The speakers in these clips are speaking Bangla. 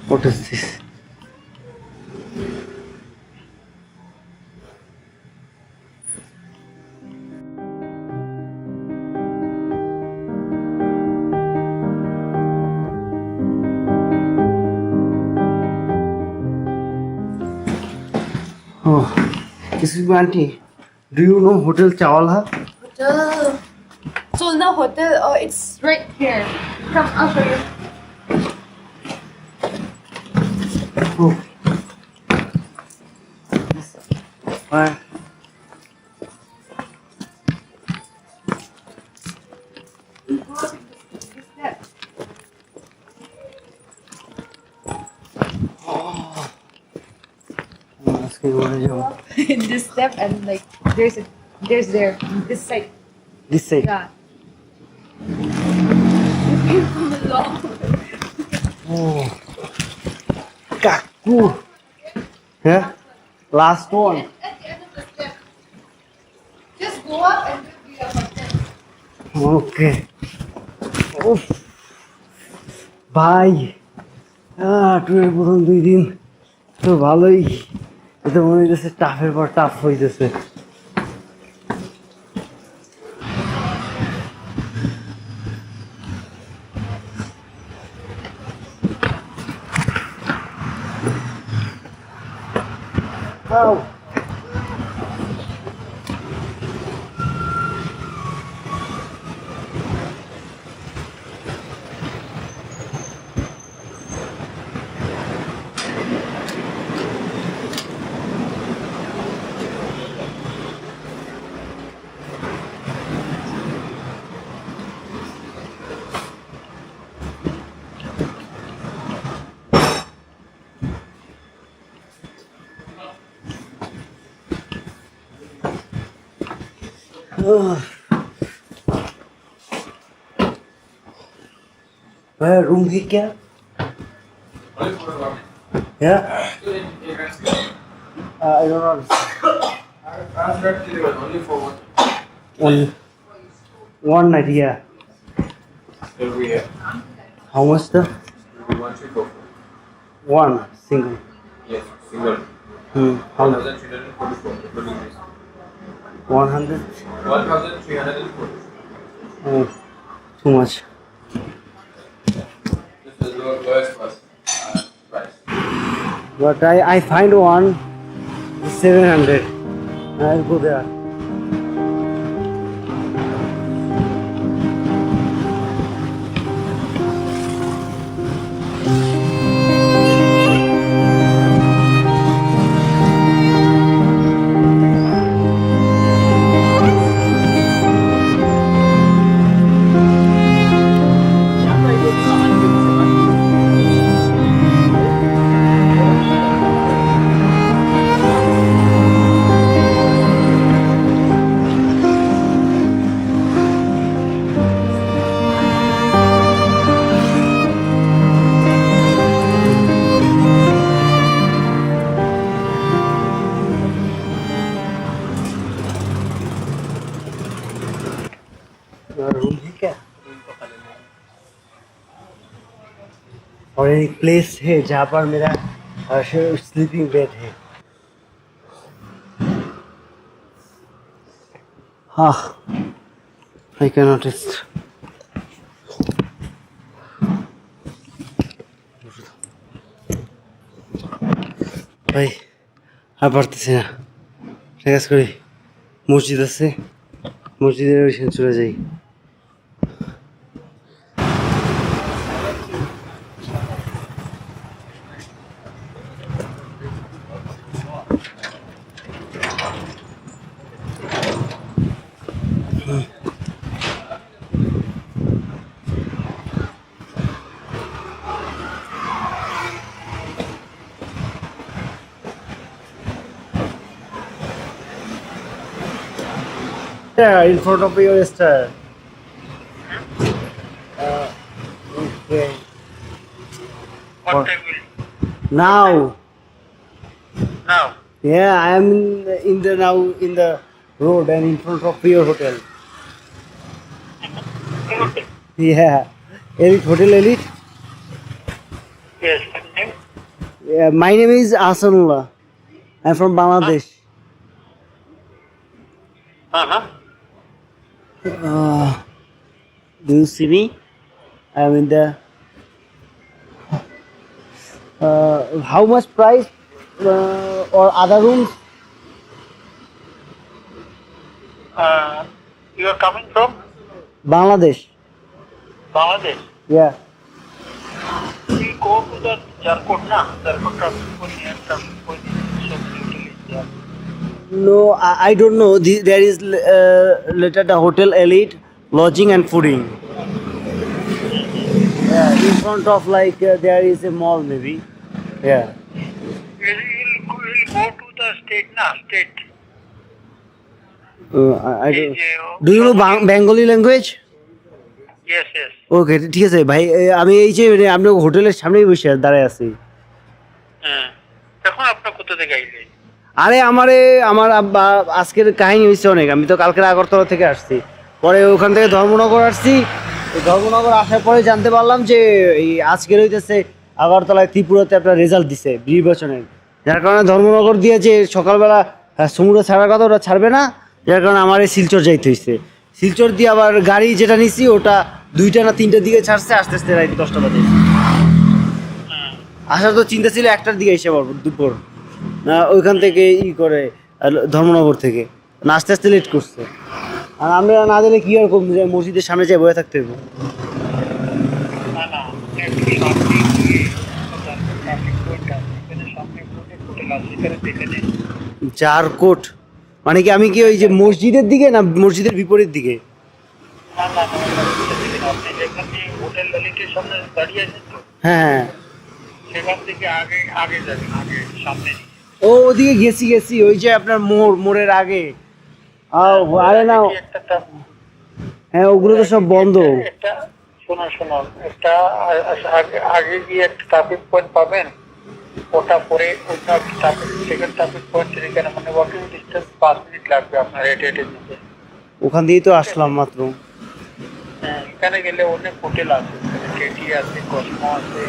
What is this? Oh, excuse me, auntie. Do you know Hotel Chawla? Hotel. Solna Hotel. It's right here. Come, I'll show you. Oh. Why? This step and like there's this side. This side. Yeah. You can come along. Oh. Kaku. Yeah. Last one. At the end of the step. Just go up and we'll be up at Okay. Oof. ভাই ট্যুরের প্রথম 2 দিন তো ভালোই, এটা মনে হইতেছে টাফের পর টাফ হইতেছে। रूम है क्या? Yeah? I don't know. Only for One night, yeah. every year. How much the? Maybe 1 3 4. One single. Yes, single. How much? 1,344. Including this. 100? 1,340. Oh, too much. This is the lowest price. But I find one 700. I'll go there. Room है क्या? और एक प्लेस है जहाँ पर मेरा स्लीपिंग बेड है। हाँ, I cannot rest. ভাই আর পারতেছি না, ঠিক আছে করি, মসজিদ আছে, মসজিদের ওইখানে চলে যাই। Yeah, in front of your star. Okay. What time will Now. now? Yeah, I am in the road and in front of your hotel. Yeah. Elite Hotel Elite. Yes, what name? Yeah, my name is Asanullah. I'm from Bangladesh. Uh-huh. Do you see me? I'm in the. How much price or other rooms? You are coming from Bangladesh. Bangladesh. Yeah. We go to the Jarkot, na? Jarkot traffic point, air traffic point, so utility there. No, I don't know. There is later the Hotel Elite lodging and fooding. Yeah, in front of like there is a mall maybe. Yeah. We'll go to the state, na? State. I don't. Is, Do you know Bengali language? Yes, yes. ওকে ঠিক আছে ভাই আমি এই যে মানে আপনার হোটেলের সামনেই বসে দাঁড়ায় আছি হ্যাঁ এখন আপনার কোথা থেকে আইলে আরে আমার আব্বা আজকের কাহিনী হয়েছে অনেক আমি তো কালকের আগরতলা থেকে আসছি পরে ওখান থেকে ধর্মনগর আসছি ধর্মনগর আসার পরে জানতে পারলাম যে এই আজকের হইতেছে আগরতলায় ত্রিপুরাতে আপনার রেজাল্ট দিছে নির্বাচনের যার কারণে ধর্মনগর দিয়ে যে সকালবেলা সমুদ্র ছাড়ার কথা ওটা ছাড়বে না যার কারণে আমার এই শিলচর যাইতে হয়েছে শিলচর দিয়ে আবার গাড়ি যেটা নিছি ওটা 2টা না 3টার দিকে ছাড়ছে আস্তে আস্তে রাত 10টা বাজে আসার তো চিন্তা ছিল 1টার দিকে এসে পড়বো দুপুর না ওইখান থেকে করে ধর্মনগর থেকে না আস্তে আস্তে লেট করছে আর আমরা না দিলে কি আর করবো মসজিদের সামনে যাই বয়ে থাকতে হবে না না একটু সামনে গিয়ে ট্রাফিক পয়েন্ট আছে এখানে সামনে হোটেল আছে এখানে দেখে নিন জারকোট মানে কি আমি কি ওই যে মসজিদের দিকে না মসজিদের বিপরীত দিকে না না আপনি যেখানে হোটেল ললিটের সামনে দাঁড়িয়ে আছেন তো হ্যাঁ সেখান থেকে আগে যাবেন আগে সামনে ও ওদিকে গেছি ওই যে আপনার মোড়ের আগে আরে না হ্যাঁ ওগুলো তো সব বন্ধ একটা শোনো একটা আগে গিয়ে একটা ট্রাফিক পয়েন্ট পাবেন ওটা পরে ওটা ট্রাফিক সেকেন্ড ট্রাফিক পয়েন্ট এখানে মানে ওয়াকিং ডিস্টেন্স 5 মিনিট লাগবে আপনার হেঁটে যেতে ওখান দিয়েই তো আসলাম মাত্র হ্যাঁ এখানে গেলে অনেক হোটেল আছে কেটি আছে কসমো আছে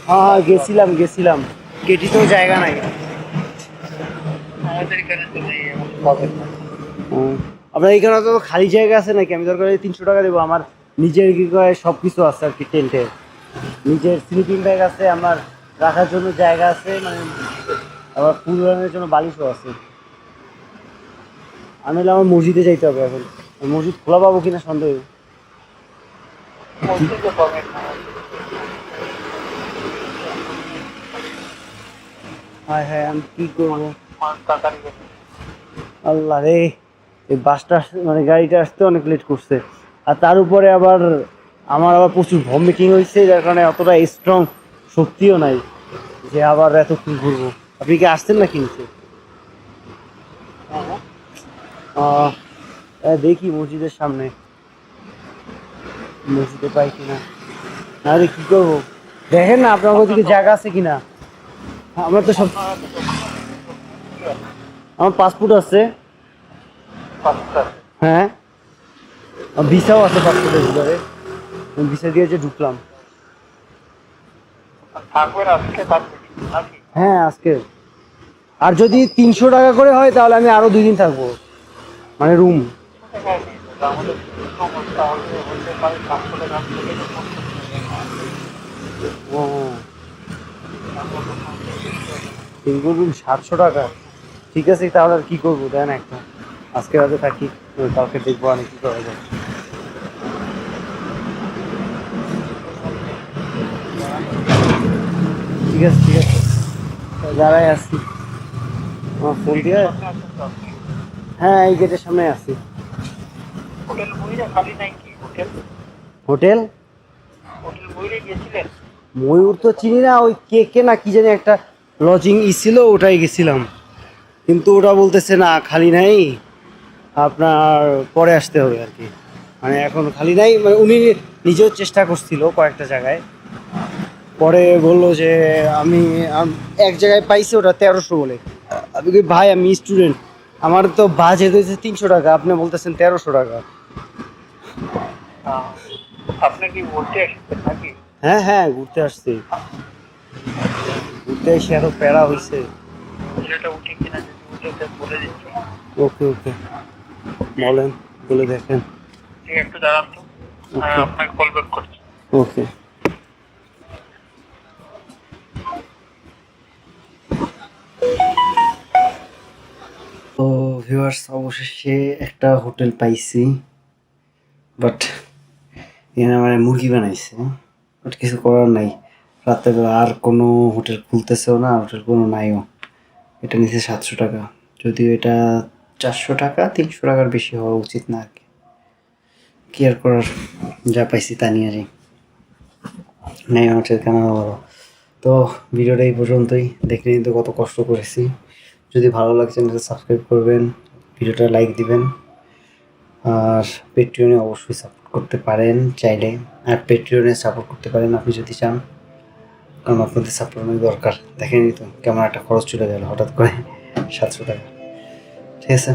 হ্যাঁ গেছিলাম কেটিতেও জায়গা নাই আমাদের এখানে তো নেই এমন পাবেন না আপনার এখানে তো খালি জায়গা আছে নাকি আমি দরকার 300 টাকা দেবো আমার নিজের কি করে সব কিছু আছে আর কি টেন্টে নিজের স্লিপিং ব্যাগ আছে আমার রাখার জন্য জায়গা আছে মানে আবার ফুল রানের জন্য বালিশও আছে আমি আমার মসজিদে যাইতে হবে এখন মসজিদ খোলা পাবো কিনা সন্দেহ মসজিদে পাবেন না হ্যাঁ আমি কি করবো তাড়াতাড়ি আল্লাহ রে এই বাসটা মানে গাড়িটা আসতে অনেক লেট করছে আর তার উপরে আবার আমার আবার প্রচুর ভমিটিং হয়েছে যার কারণে অতটা স্ট্রং শক্তিও নাই যে আবার এতক্ষণ ঘুরবো আপনি কি আসছেন না কিনছে দেখি মসজিদের সামনে মসজিদে পাই কিনা নাহলে কি করবো দেখেন না আপনার ওদিকে জায়গা আছে কিনা আমরা তো সব আমার পাসপোর্ট আছে হ্যাঁ ভিসাও আছে পাসপোর্টের ভিতরে ভিসা দিয়ে যে ঢুকলাম থাকবেন আজকে থাকবেন নাকি হ্যাঁ আজকে আর যদি 300 টাকা করে হয় তাহলে আমি আরো 2 দিন থাকবো মানে রুম আমাদের সমস্যা হতে পারে 500 টাকা সিঙ্গল রুম 700 টাকা ঠিক আছে তাহলে আর কি করবো দেন একটা আজকে রাতে থাকি কালকে দেখবো আমি কি করা যায় ঠিক আছে দাঁড়াই আসছি আমার ফোন দিয়ে হ্যাঁ এই গেটের সামনে আসছি হোটেল বইরা খালি নাই কি হোটেল বইরে গেছিলেন ময়ূর তো চিনি না ওই কে না কি জানি একটা লজিং ছিল ওটাই গেছিলাম কিন্তু ওটা বলতেছে না খালি নাই আপনার পরে আসতে হবে আর কি মানে এখন খালি নাই মানে উনি নিজেও চেষ্টা করছিল কয়েকটা জায়গায় পরে বললো যে আমি এক জায়গায় পাইছি ওটা 1300 বলে আমি কি ভাই আমি স্টুডেন্ট আমার তো বাজেট হয়েছে 300 টাকা আপনি বলতেছেন 1300 টাকা আপনি কি বলতে এসেছেন নাকি? হ্যাঁ হ্যাঁ, ঘুরতে আসছি। ঘুরতে এসে এত প্যারা হয়েছে। ছেলেটা উঠে কিনা যদি উঠে তো বলে দিচ্ছি। ওকে ওকে, বলেন, বলে দেখেন। ঠিক একটু দাঁড়ান তো, ওকে আপনাকে কল ব্যাক করছি। ওকে। তো ভিউয়ার্স, অবশেষে একটা হোটেল পাইছি, বাট এখানে আমার মুরগি বানাইছে, বাট কিছু করার নাই। রাত্রেবেলা আর কোনো হোটেল খুলতেছেও না, হোটেল কোনো নাইও। এটা নিচ্ছে 700 টাকা, যদিও এটা 400 টাকা, 300 টাকার বেশি হওয়া উচিত না আর কি। কি আর করার, যা পাইছি তা নিয়ে যাই, নেই হোটেল কেন বলো। তো ভিডিওটা এই পর্যন্তই, দেখে নিতে কত কষ্ট করেছি। যদি ভালো লাগে চ্যানেলটা সাবস্ক্রাইব করবেন, ভিডিওটা লাইক দিবেন, আর পেট্রিয়নে অবশ্যই সাপোর্ট করতে পারেন চাইলে। আর পেট্রিয়নে সাপোর্ট করতে পারেন আপনি যদি চান, কারণ আপনাদের সাপোর্ট অনেক দরকার। দেখেনি তো কেমন একটা খরচ চলে গেল হঠাৎ করে, 700 টাকা। ঠিক আছে।